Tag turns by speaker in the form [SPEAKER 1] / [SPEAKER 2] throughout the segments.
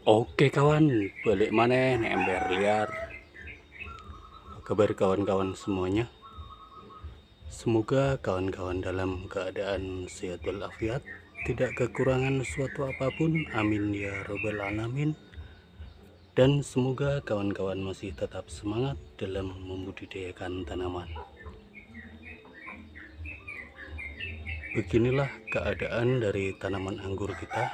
[SPEAKER 1] Oke kawan, balik maneh nek ember liar. Kabar kawan-kawan semuanya. Semoga kawan-kawan dalam keadaan sehat walafiat, tidak kekurangan suatu apapun. Amin ya robbal alamin. Dan semoga kawan-kawan masih tetap semangat dalam membudidayakan tanaman. Beginilah keadaan dari tanaman anggur kita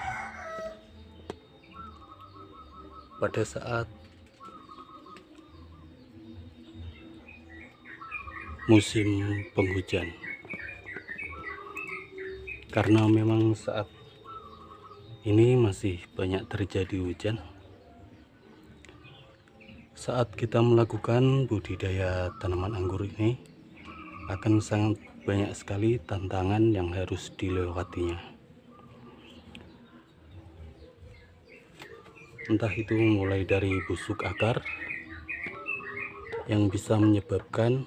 [SPEAKER 1] pada saat musim penghujan. Karena memang saat ini masih banyak terjadi hujan. Saat kita melakukan budidaya tanaman anggur ini akan sangat banyak sekali tantangan yang harus dilewatinya. Entah itu mulai dari busuk akar yang bisa menyebabkan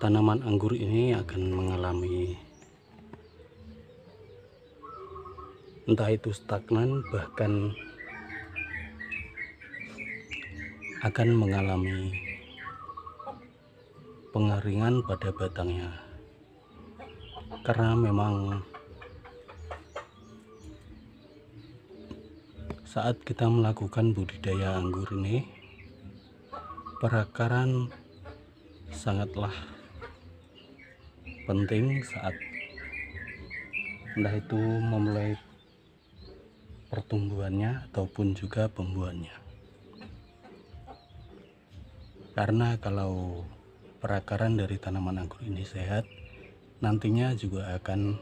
[SPEAKER 1] tanaman anggur ini akan mengalami entah itu stagnan, bahkan akan mengalami pengeringan pada batangnya. Karena memang saat kita melakukan budidaya anggur ini, perakaran sangatlah penting saat entah itu memulai pertumbuhannya ataupun juga pembuahannya. Karena kalau perakaran dari tanaman anggur ini sehat, nantinya juga akan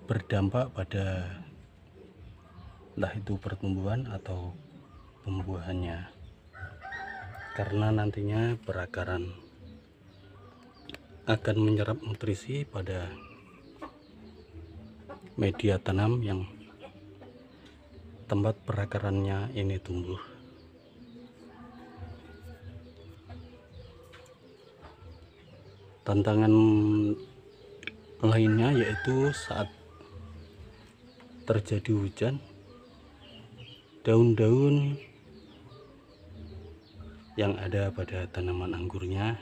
[SPEAKER 1] berdampak pada entah itu pertumbuhan atau pembuahannya. Karena nantinya perakaran akan menyerap nutrisi pada media tanam yang tempat perakarannya ini tumbuh. Tantangan lainnya yaitu saat terjadi hujan, daun-daun yang ada pada tanaman anggurnya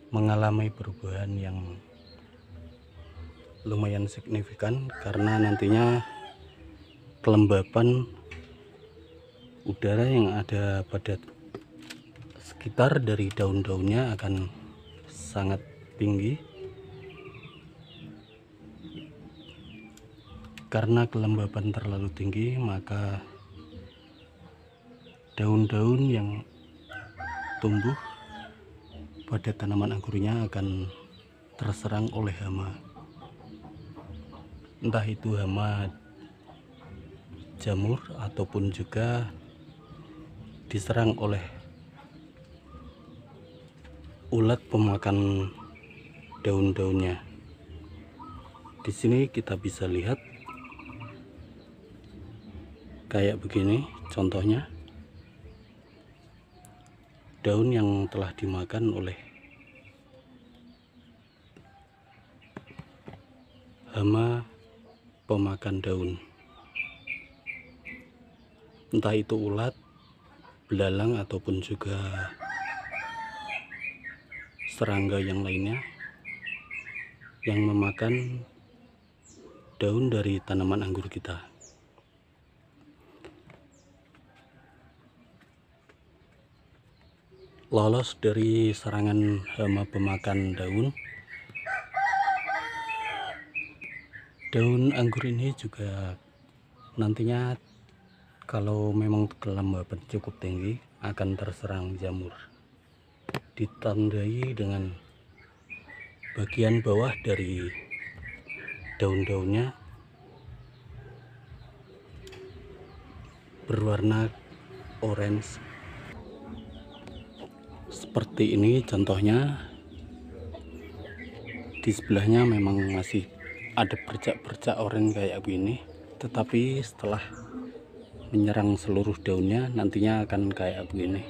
[SPEAKER 1] mengalami perubahan yang lumayan signifikan, karena nantinya kelembapan udara yang ada pada sekitar dari daun-daunnya akan sangat tinggi. Karena kelembapan terlalu tinggi, maka daun-daun yang tumbuh pada tanaman anggurnya akan terserang oleh hama. Entah itu hama jamur ataupun juga diserang oleh ulat pemakan daun-daunnya. Di sini kita bisa lihat kayak begini contohnya, daun yang telah dimakan oleh hama pemakan daun, entah itu ulat, belalang ataupun juga serangga yang lainnya yang memakan daun dari tanaman anggur kita. Lolos dari serangan hama pemakan daun, daun anggur ini juga nantinya kalau memang kelembapan cukup tinggi akan terserang jamur. Ditandai dengan bagian bawah dari daun-daunnya berwarna orange seperti ini contohnya. Di sebelahnya memang masih ada bercak-bercak oranye kayak begini, tetapi setelah menyerang seluruh daunnya nantinya akan kayak begini.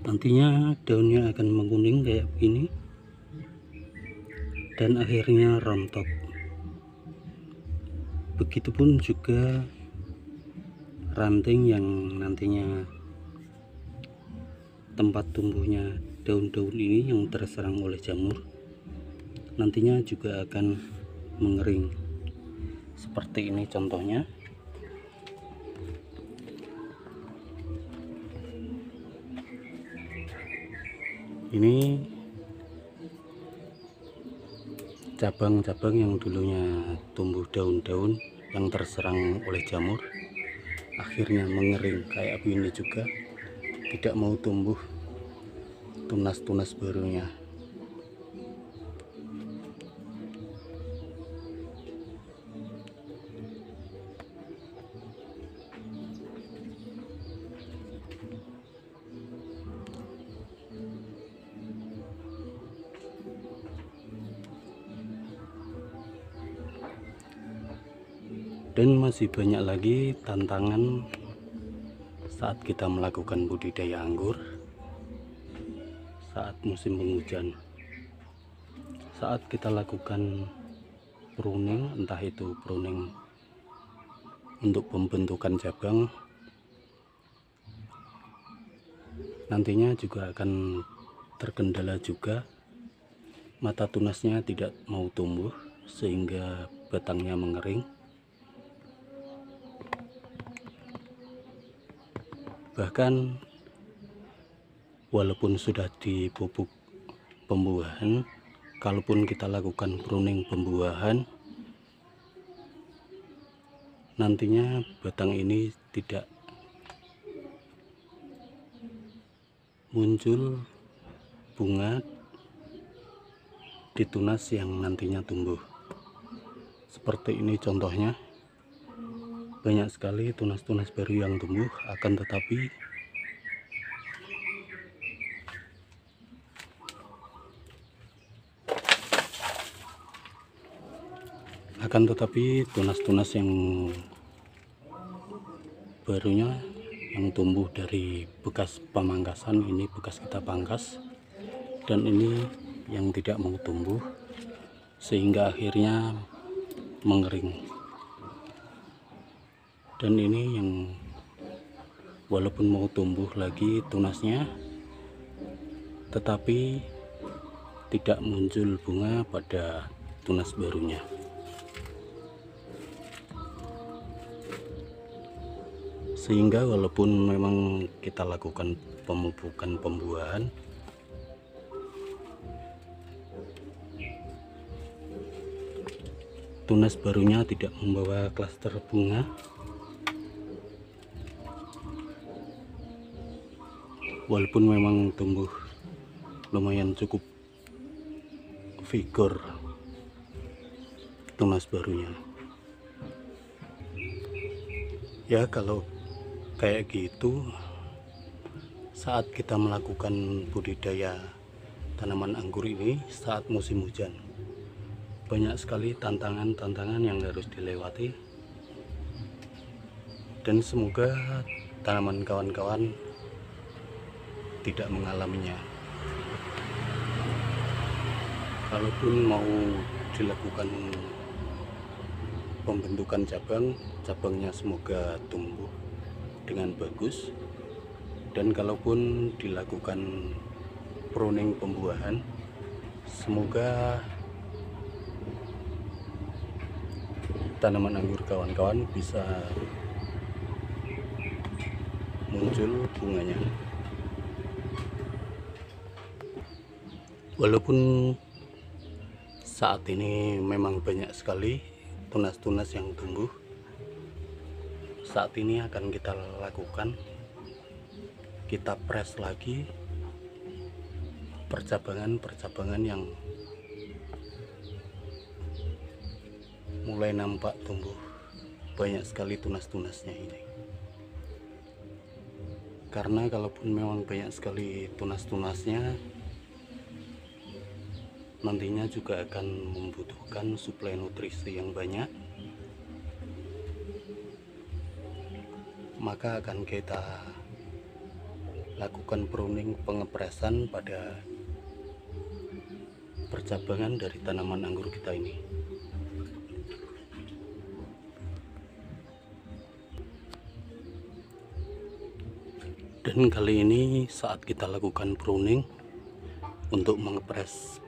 [SPEAKER 1] Nantinya daunnya akan menguning kayak begini dan akhirnya rontok. Begitupun juga ranting yang nantinya tempat tumbuhnya daun-daun ini yang terserang oleh jamur, nantinya juga akan mengering. Seperti ini contohnya. Ini cabang-cabang yang dulunya tumbuh daun-daun yang terserang oleh jamur, akhirnya mengering kayak begini juga, tidak mau tumbuh tunas-tunas barunya. Dan masih banyak lagi tantangan saat kita melakukan budidaya anggur saat musim penghujan. Saat kita lakukan pruning, entah itu pruning untuk pembentukan cabang, nantinya juga akan terkendala juga mata tunasnya tidak mau tumbuh sehingga batangnya mengering. Bahkan walaupun sudah dipupuk pembuahan, kalaupun kita lakukan pruning pembuahan, nantinya batang ini tidak muncul bunga di tunas yang nantinya tumbuh. Seperti ini contohnya, banyak sekali tunas-tunas baru yang tumbuh, akan tetapi tunas-tunas yang barunya yang tumbuh dari bekas pemangkasan, ini bekas kita pangkas, dan ini yang tidak mau tumbuh sehingga akhirnya mengering. Dan ini yang walaupun mau tumbuh lagi tunasnya, tetapi tidak muncul bunga pada tunas barunya. Sehingga walaupun memang kita lakukan pemupukan pembuahan, tunas barunya tidak membawa klaster bunga, walaupun memang tumbuh lumayan cukup vigor tunas barunya. Ya, kalau kayak gitu saat kita melakukan budidaya tanaman anggur ini saat musim hujan, banyak sekali tantangan-tantangan yang harus dilewati, dan semoga tanaman kawan-kawan tidak mengalaminya. Kalaupun mau dilakukan pembentukan cabang, cabangnya semoga tumbuh dengan bagus. Dan kalaupun dilakukan pruning pembuahan, semoga tanaman anggur kawan-kawan bisa muncul bunganya. Walaupun saat ini memang banyak sekali tunas-tunas yang tumbuh, saat ini akan kita lakukan, kita press lagi percabangan-percabangan yang mulai nampak tumbuh banyak sekali tunas-tunasnya ini. Karena kalaupun memang banyak sekali tunas-tunasnya, nantinya juga akan membutuhkan suplai nutrisi yang banyak, maka akan kita lakukan pruning pengepresan pada percabangan dari tanaman anggur kita ini. Dan kali ini saat kita lakukan pruning untuk mengepres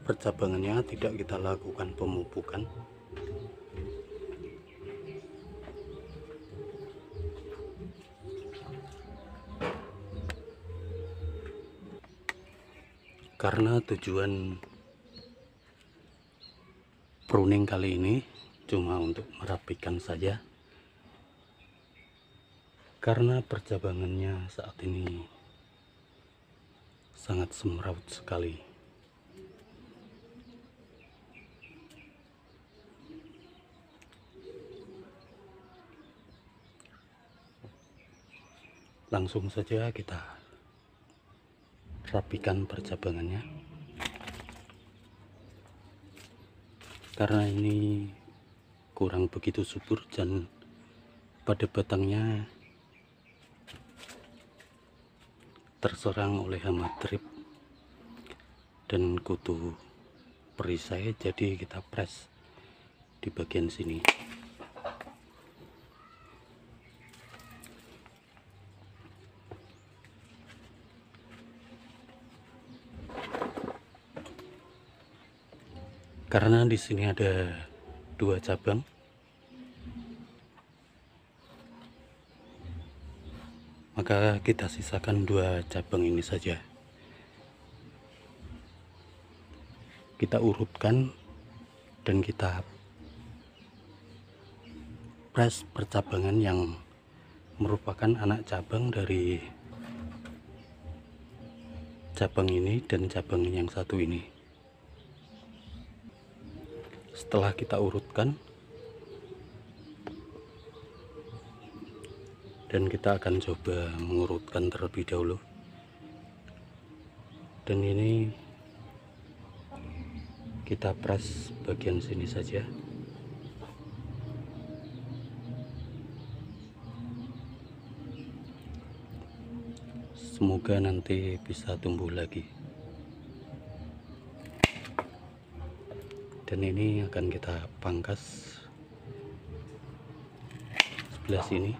[SPEAKER 1] percabangannya, tidak kita lakukan pemupukan. Karena tujuan pruning kali ini cuma untuk merapikan saja, karena percabangannya saat ini sangat semraut sekali. Langsung saja kita rapikan percabangannya, karena ini kurang begitu subur dan pada batangnya terserang oleh hama trip dan kutu perisai, jadi kita press di bagian sini. Karena di sini ada 2 cabang, maka kita sisakan 2 cabang ini saja. Kita urutkan dan kita press percabangan yang merupakan anak cabang dari cabang ini dan cabang yang satu ini. Setelah kita urutkan, dan kita akan coba mengurutkan terlebih dahulu. Dan ini kita press bagian sini saja. Semoga nanti bisa tumbuh lagi. Dan ini akan kita pangkas sebelah sini.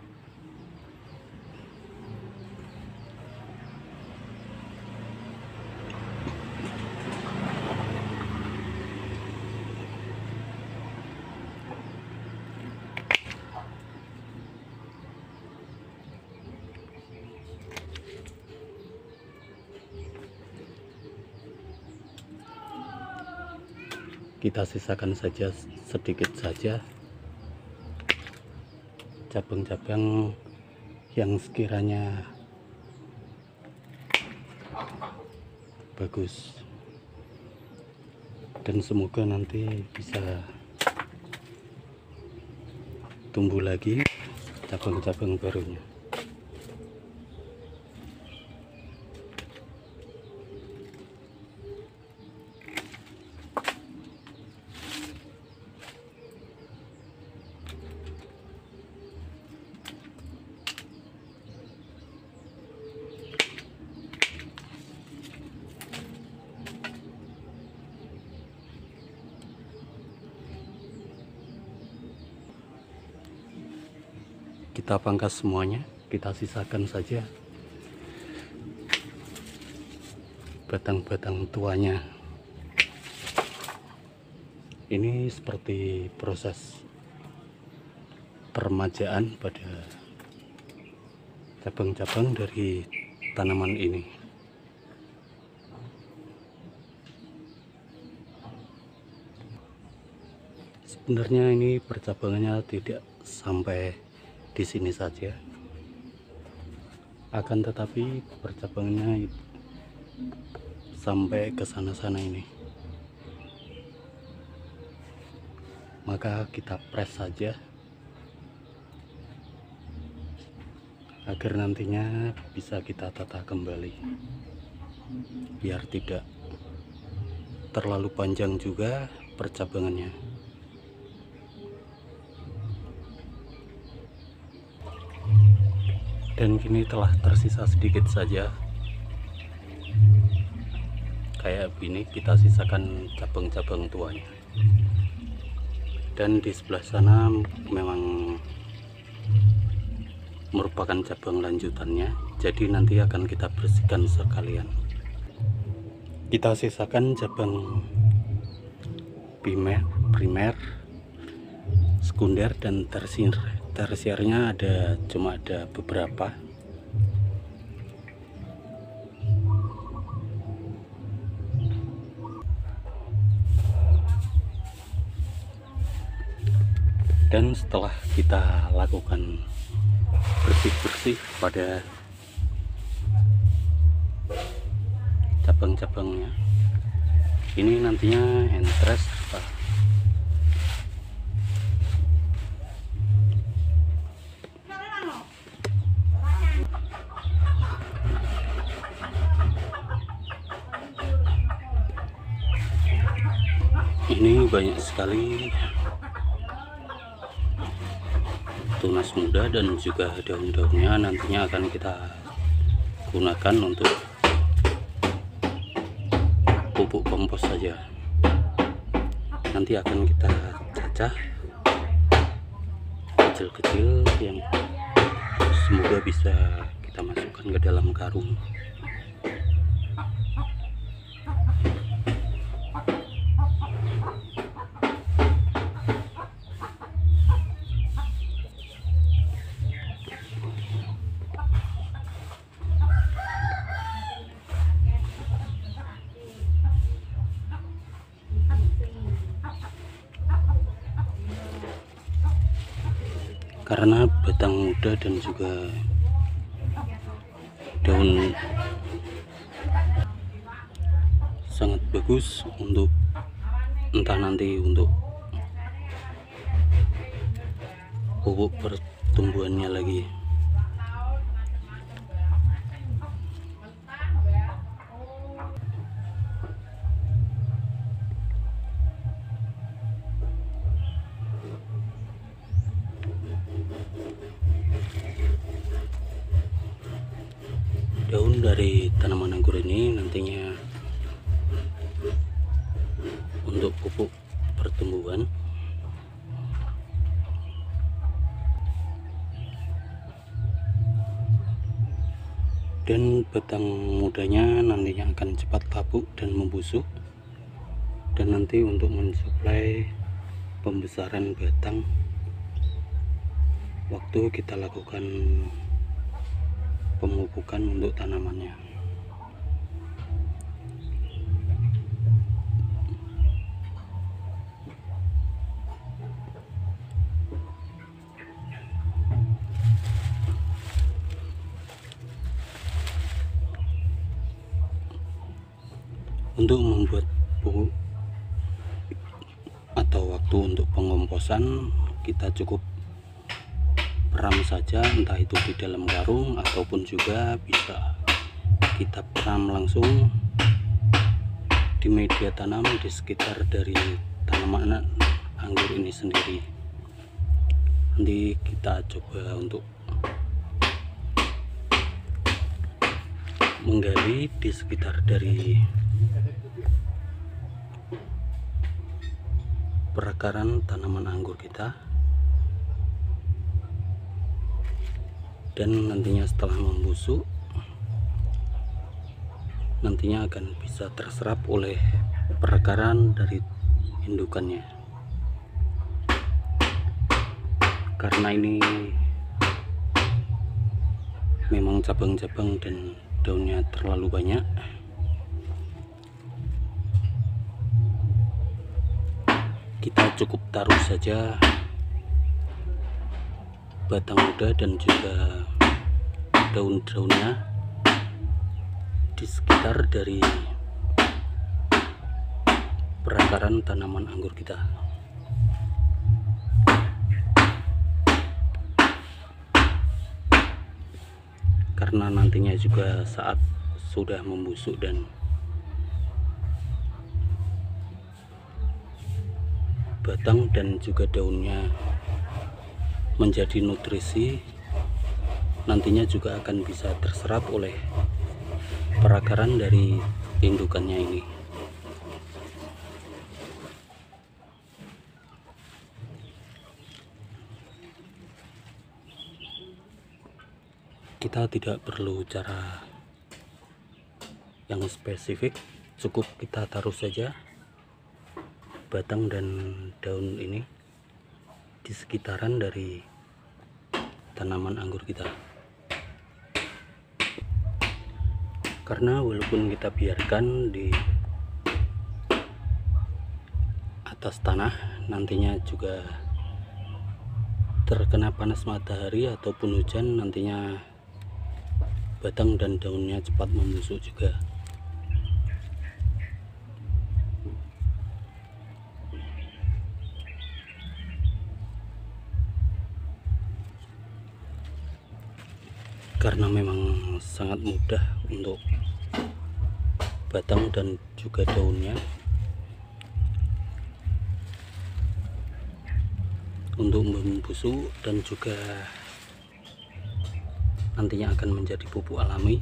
[SPEAKER 1] Kita sisakan saja sedikit saja cabang-cabang yang sekiranya bagus, dan semoga nanti bisa tumbuh lagi cabang-cabang barunya. Kita pangkas semuanya, kita sisakan saja batang-batang tuanya. Ini seperti proses peremajaan pada cabang-cabang dari tanaman ini. Sebenarnya ini percabangannya tidak sampai di sini saja, akan tetapi percabangannya sampai ke sana-sana ini. Maka kita press saja agar nantinya bisa kita tata kembali, biar tidak terlalu panjang juga percabangannya. Dan kini telah tersisa sedikit saja. Kayak begini, kita sisakan cabang-cabang tuanya. Dan di sebelah sana memang merupakan cabang lanjutannya, jadi nanti akan kita bersihkan sekalian. Kita sisakan cabang primer, sekunder, dan tersier. Tersiernya cuma ada beberapa. Dan setelah kita lakukan bersih-bersih pada cabang-cabangnya, ini nantinya entres ini banyak sekali tunas muda dan juga daun-daunnya nantinya akan kita gunakan untuk pupuk kompos saja. Nanti akan kita cacah kecil-kecil yang semoga bisa kita masukkan ke dalam karung. Karena batang muda dan juga daun sangat bagus untuk entah nanti untuk pupuk pertumbuhannya lagi. Daun dari tanaman anggur ini nantinya untuk pupuk pertumbuhan. Dan batang mudanya nantinya akan cepat lapuk dan membusuk, dan nanti untuk mensuplai pembesaran batang waktu kita lakukan pemupukan untuk tanamannya. Untuk membuat pupuk atau waktu untuk pengomposan, kita cukup peram saja, entah itu di dalam karung ataupun juga bisa kita peram langsung di media tanam di sekitar dari tanaman anggur ini sendiri. Nanti kita coba untuk menggali di sekitar dari perakaran tanaman anggur kita, dan nantinya setelah membusuk nantinya akan bisa terserap oleh perakaran dari indukannya. Karena ini memang cabang-cabang dan daunnya terlalu banyak, kita cukup taruh saja batang muda dan juga daun-daunnya di sekitar dari perakaran tanaman anggur kita. Karena nantinya juga saat sudah membusuk dan batang dan juga daunnya menjadi nutrisi, nantinya juga akan bisa terserap oleh perakaran dari indukannya ini. Kita tidak perlu cara yang spesifik, cukup kita taruh saja batang dan daun ini di sekitaran dari tanaman anggur kita. Karena walaupun kita biarkan di atas tanah, nantinya juga terkena panas matahari ataupun hujan, nantinya batang dan daunnya cepat membusuk juga. Karena memang sangat mudah untuk batang dan juga daunnya untuk membusuk dan juga nantinya akan menjadi pupuk alami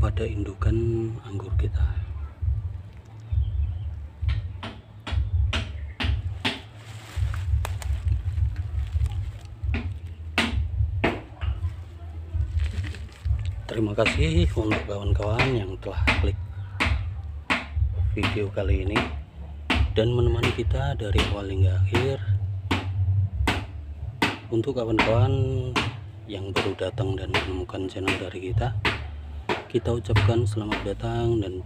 [SPEAKER 1] pada indukan anggur kita. Terima kasih untuk kawan-kawan yang telah klik video kali ini dan menemani kita dari awal hingga akhir. Untuk kawan-kawan yang baru datang dan menemukan channel dari kita ucapkan selamat datang, dan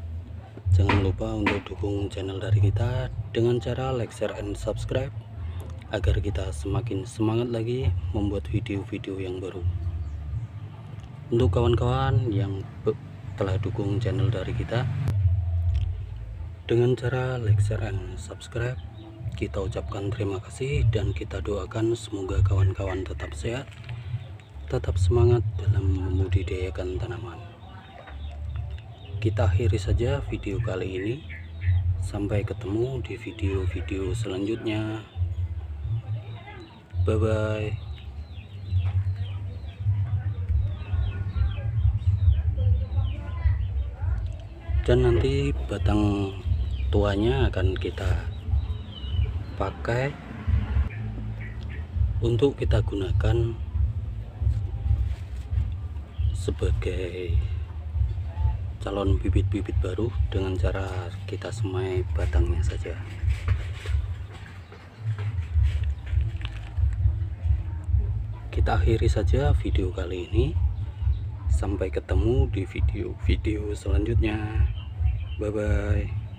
[SPEAKER 1] jangan lupa untuk dukung channel dari kita dengan cara like, share, and subscribe agar kita semakin semangat lagi membuat video-video yang baru. Untuk kawan-kawan yang telah dukung channel dari kita dengan cara like, share, and subscribe, kita ucapkan terima kasih dan kita doakan semoga kawan-kawan tetap sehat, tetap semangat dalam membudidayakan tanaman. Kita akhiri saja video kali ini. Sampai ketemu di video-video selanjutnya. Bye bye. Dan nanti batang tuanya akan kita pakai untuk kita gunakan sebagai calon bibit-bibit baru dengan cara kita semai batangnya saja. Kita akhiri saja video kali ini. Sampai ketemu di video-video selanjutnya. Bye bye.